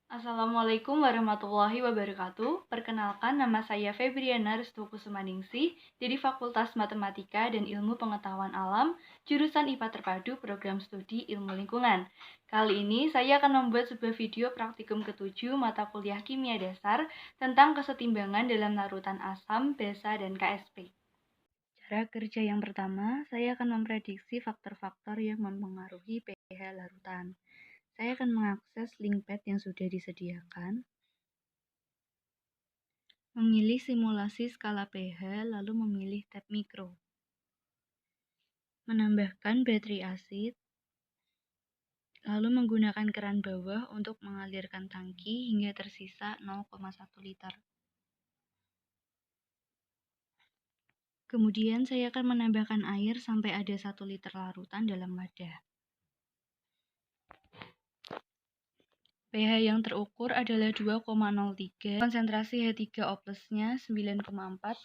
Assalamualaikum warahmatullahi wabarakatuh. Perkenalkan, nama saya Febriana Restu Kusumaningsih dari Fakultas Matematika dan Ilmu Pengetahuan Alam, jurusan IPA Terpadu Program Studi Ilmu Lingkungan. Kali ini saya akan membuat sebuah video praktikum ke-7 mata kuliah Kimia Dasar tentang kesetimbangan dalam larutan asam, basa, dan KSP. Cara kerja yang pertama, saya akan memprediksi faktor-faktor yang mempengaruhi pH larutan. Saya akan mengakses link pad yang sudah disediakan, memilih simulasi skala pH, lalu memilih tab mikro. Menambahkan baterai asid, lalu menggunakan keran bawah untuk mengalirkan tangki hingga tersisa 0,1 liter. Kemudian saya akan menambahkan air sampai ada 1 liter larutan dalam wadah. pH yang terukur adalah 2,03, konsentrasi H3O+-nya 9,4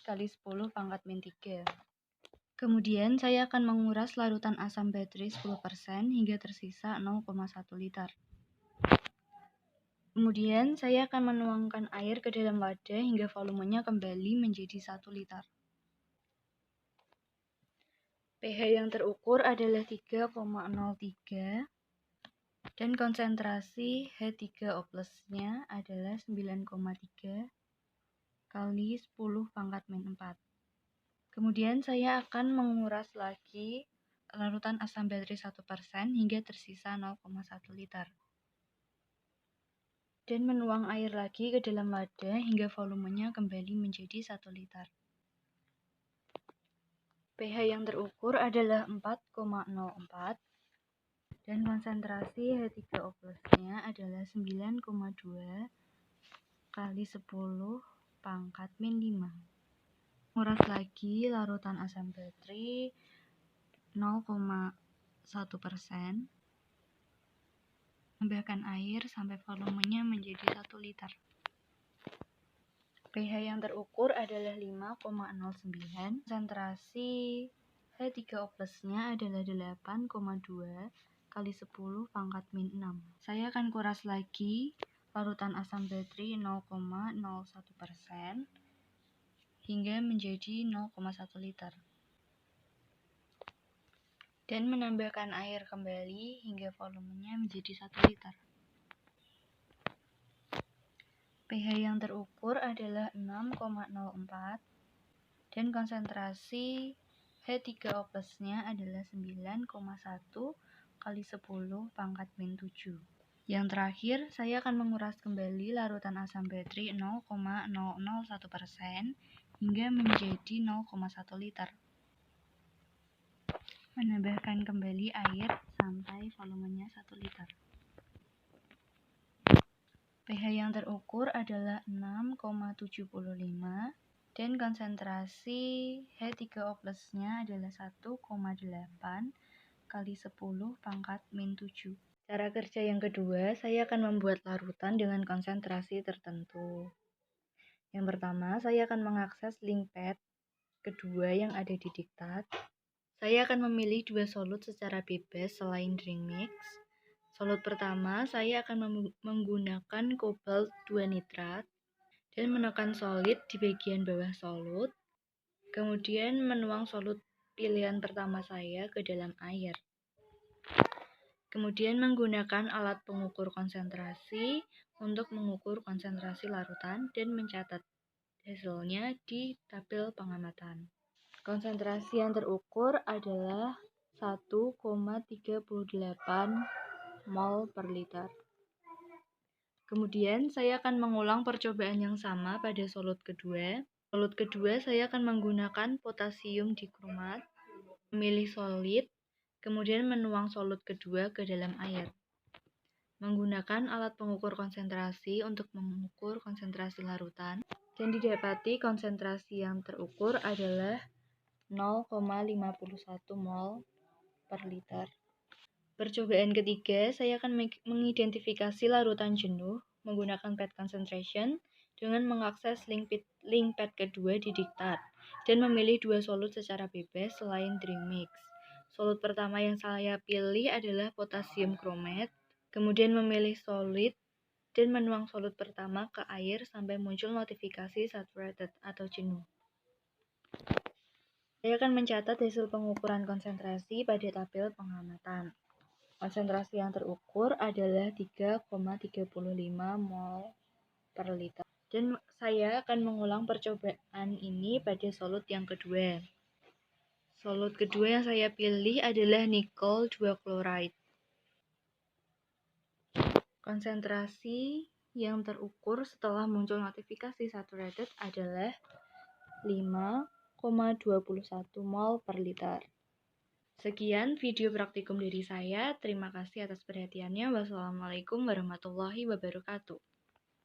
kali 10⁻³ - 3. Kemudian saya akan menguras larutan asam baterai 10% hingga tersisa 0,1 liter. Kemudian saya akan menuangkan air ke dalam wadah hingga volumenya kembali menjadi 1 liter. pH yang terukur adalah 3,03 dan konsentrasi H3O+-nya adalah 9,3 kali 10⁻⁴. Kemudian saya akan menguras lagi larutan asam baterai 1% hingga tersisa 0,1 liter. Dan menuang air lagi ke dalam wadah hingga volumenya kembali menjadi 1 liter. pH yang terukur adalah 4,04 dan konsentrasi H3O+-nya adalah 9,2 kali 10⁻⁵. Nguras lagi larutan asam baterai 0,1%. Tambahkan air sampai volumenya menjadi 1 liter. pH yang terukur adalah 5,09. Konsentrasi H3O+-nya adalah 8,2 kali 10⁻⁻⁶. Saya akan kuras lagi larutan asam baterai 0,01% hingga menjadi 0,1 liter. Dan menambahkan air kembali hingga volumenya menjadi 1 liter. pH yang terukur adalah 6,04 dan konsentrasi H3O+-nya adalah 9,1 kali 10⁻⁷. Yang terakhir, saya akan menguras kembali larutan asam baterai 0,001% hingga menjadi 0,1 liter. Menambahkan kembali air sampai volumenya 1 liter. pH yang terukur adalah 6,75 dan konsentrasi H3O+-nya adalah 1,8 kali 10⁻⁷. Cara kerja yang kedua, saya akan membuat larutan dengan konsentrasi tertentu. Yang pertama, saya akan mengakses link pad kedua yang ada di diktat. Saya akan memilih 2 solut secara bebas selain drink mix. Solut pertama, saya akan menggunakan kobalt 2 nitrat dan menekan solid di bagian bawah solut. Kemudian menuang solut pilihan pertama saya ke dalam air. Kemudian menggunakan alat pengukur konsentrasi untuk mengukur konsentrasi larutan dan mencatat hasilnya di tabel pengamatan. Konsentrasi yang terukur adalah 1,38 mol per liter. Kemudian saya akan mengulang percobaan yang sama pada solut kedua. Solut kedua saya akan menggunakan potasium dikromat, memilih solid, kemudian menuang solut kedua ke dalam air. Menggunakan alat pengukur konsentrasi untuk mengukur konsentrasi larutan dan didapati konsentrasi yang terukur adalah 0,51 mol per liter. Percobaan ketiga, saya akan mengidentifikasi larutan jenuh menggunakan pad concentration dengan mengakses link pad kedua di diktat dan memilih 2 solut secara bebas selain drink mix. Solut pertama yang saya pilih adalah potasium kromat, kemudian memilih solid dan menuang solut pertama ke air sampai muncul notifikasi saturated atau jenuh. Saya akan mencatat hasil pengukuran konsentrasi pada tabel pengamatan. Konsentrasi yang terukur adalah 3,35 mol per liter. Dan saya akan mengulang percobaan ini pada solut yang kedua. Solut kedua yang saya pilih adalah nikel 2 chloride. Konsentrasi yang terukur setelah muncul notifikasi saturated adalah 5,21 mol per liter. Sekian video praktikum dari saya. Terima kasih atas perhatiannya. Wassalamualaikum warahmatullahi wabarakatuh.